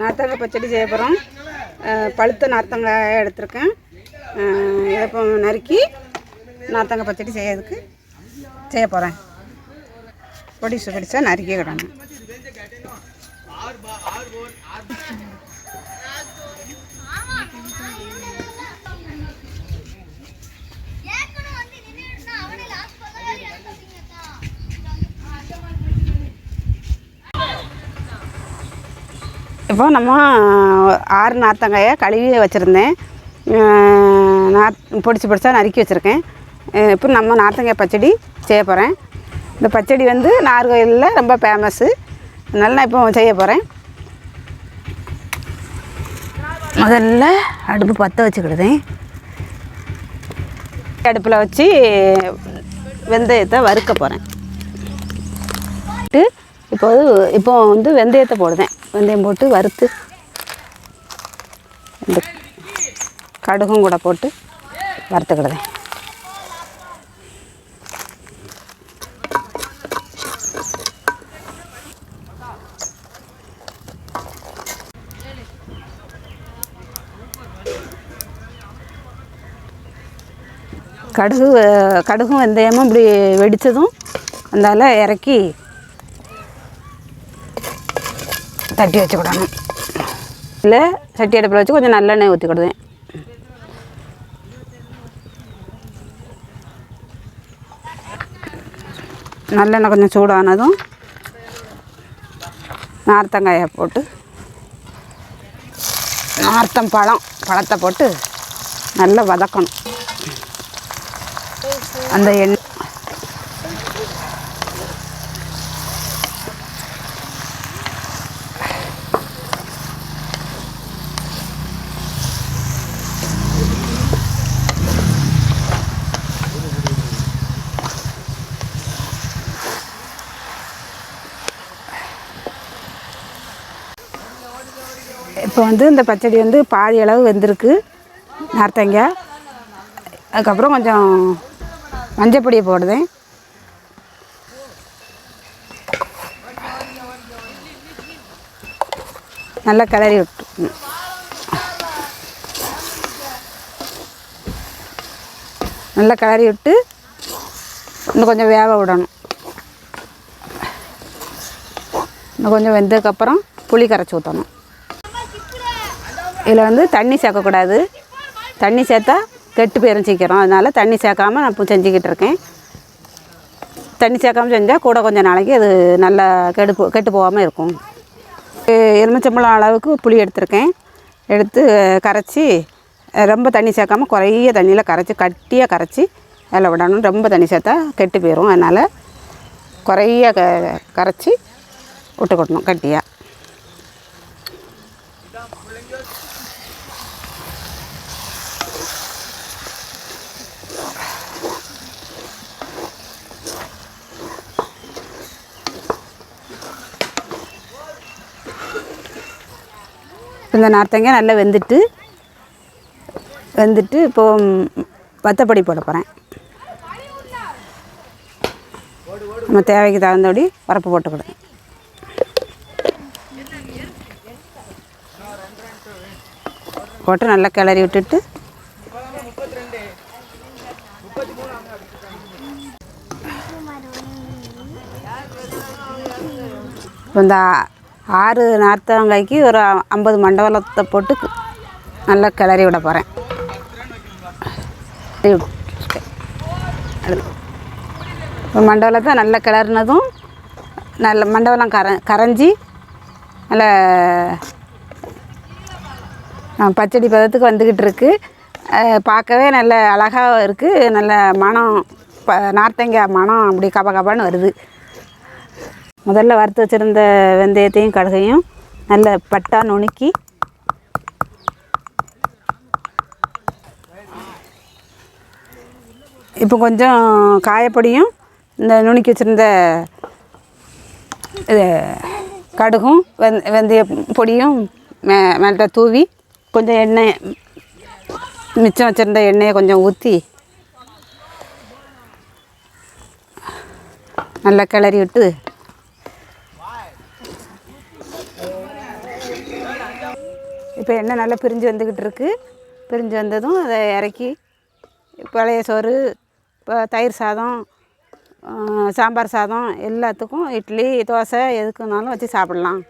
நார்த்தங்காய் பச்சடி செய்ய போகிறோம். பழுத்த நார்த்தங்காய் எடுத்திருக்கேன். இதை இப்போ நறுக்கி நார்த்தங்காய் பச்சடி செய்ய போகிறேன். பொடிசாக நறுக்கி கிடணும். இப்போ நம்ம 6 நார்த்தங்காயை கழுவி வச்சுருந்தேன். பொடிசாக நறுக்கி வச்சுருக்கேன். இப்போ நம்ம நார்த்தங்காய் பச்சடி செய்ய போகிறேன். இந்த பச்சடி வந்து நாகர்கோயிலில் ரொம்ப ஃபேமஸ்ஸு. அதனால நான் இப்போ செய்ய போகிறேன். முதல்ல அடுப்பு பற்ற வச்சுக்கிடுதேன். அடுப்பில் வச்சு வெந்தயத்தை வறுக்க போகிறேன். இப்போ வந்து வெந்தயத்தை போடுதேன். வெந்தயம் போட்டு வறுத்து இந்த கடுகும் கூட போட்டு வறுத்துக்கிடுதேன். கடுகும் வெந்தயமும் இப்படி வெடித்ததும் அந்தால இறக்கி தட்டி வச்சுக்கிடணும். இல்லை சட்டி அடுப்பில் வச்சு கொஞ்சம் நல்லெண்ணெய் ஊற்றிக்கிடுவேன். நல்லெண்ணெய் கொஞ்சம் சூடானதும் நார்த்தங்காயை போட்டு பழத்தை போட்டு நல்லா வதக்கணும். அந்த எண்ணெய் இப்போ வந்து இந்த பச்சடி வந்து பாதி அளவு வெந்திருக்கு நார்த்தங்காய். அதுக்கப்புறம் கொஞ்சம் மஞ்சப்பொடியை போடுதேன். நல்லா கிளறி விட்டு இன்னும் கொஞ்சம் வேக விடணும். இன்னும் கொஞ்சம் வெந்ததுக்கப்புறம் புளி கரைச்சி ஊற்றணும். இதில் வந்து தண்ணி சேர்க்கக்கூடாது. தண்ணி சேர்த்தா கெட்டு போயிடும் சீக்கிரம். அதனால் தண்ணி சேர்க்காமல் நான் இப்போ செஞ்சுக்கிட்டு இருக்கேன். தண்ணி சேர்க்காமல் செஞ்சால் கூட கொஞ்சம் நாளைக்கு அது நல்லா கெட்டு போகாமல் இருக்கும். எலுமிச்சம்பழம் அளவுக்கு புளி எடுத்திருக்கேன். எடுத்து கரைச்சி ரொம்ப தண்ணி சேர்க்காமல் குறைய தண்ணியில் கட்டியாக கரைச்சி அதில் விடணும். ரொம்ப தண்ணி சேர்த்தா கெட்டு போயிடும். அதனால் குறைய கரைச்சி விட்டுக்கட்டணும் கட்டியாக. இந்த நார்த்தங்காய் நல்லா வெந்துட்டு இப்போது வத்தப்பொடி போட போகிறேன். நம்ம தேவைக்கு தகுந்தபடி பருப்பு போட்டுக்கிடுவேன். போட்டு நல்லா கிளறி விட்டுட்டு இந்த 6 நார்த்தங்காய்க்கு ஒரு 50 மண்டவளத்தை போட்டு நல்லா கிளறி விட போகிறேன். மண்டவளத்தை நல்லா கிளறினதும் நல்ல மண்டவளம் கரைஞ்சி நல்ல பச்சடி பதத்துக்கு வந்துக்கிட்டு இருக்குது. பார்க்கவே நல்ல அழகாக இருக்குது. நல்ல மனம் நார்த்தங்காய் மனம் அப்படி கபான்னு வருது. முதல்ல வறுத்து வச்சுருந்த வெந்தயத்தையும் கடுகையும் நல்ல பட்டா நுணுக்கி இப்போ கொஞ்சம் காயப்பொடியும் இந்த நுணுக்கி வச்சுருந்த கடுகும் வெந்தய பொடியும் மேலே தூவி கொஞ்சம் எண்ணெய் மிச்சம் வச்சுருந்த எண்ணெயை கொஞ்சம் ஊற்றி நல்லா கிளறி விட்டு இப்போ எண்ணெய் நல்லா பிரிஞ்சு வந்துக்கிட்டு இருக்குது. பிரிஞ்சு வந்ததும் அதை இறக்கி பழைய சோறு, இப்போ தயிர் சாதம், சாம்பார் சாதம் எல்லாத்துக்கும், இட்லி, தோசை எதுக்குனாலும் வச்சு சாப்பிட்லாம்.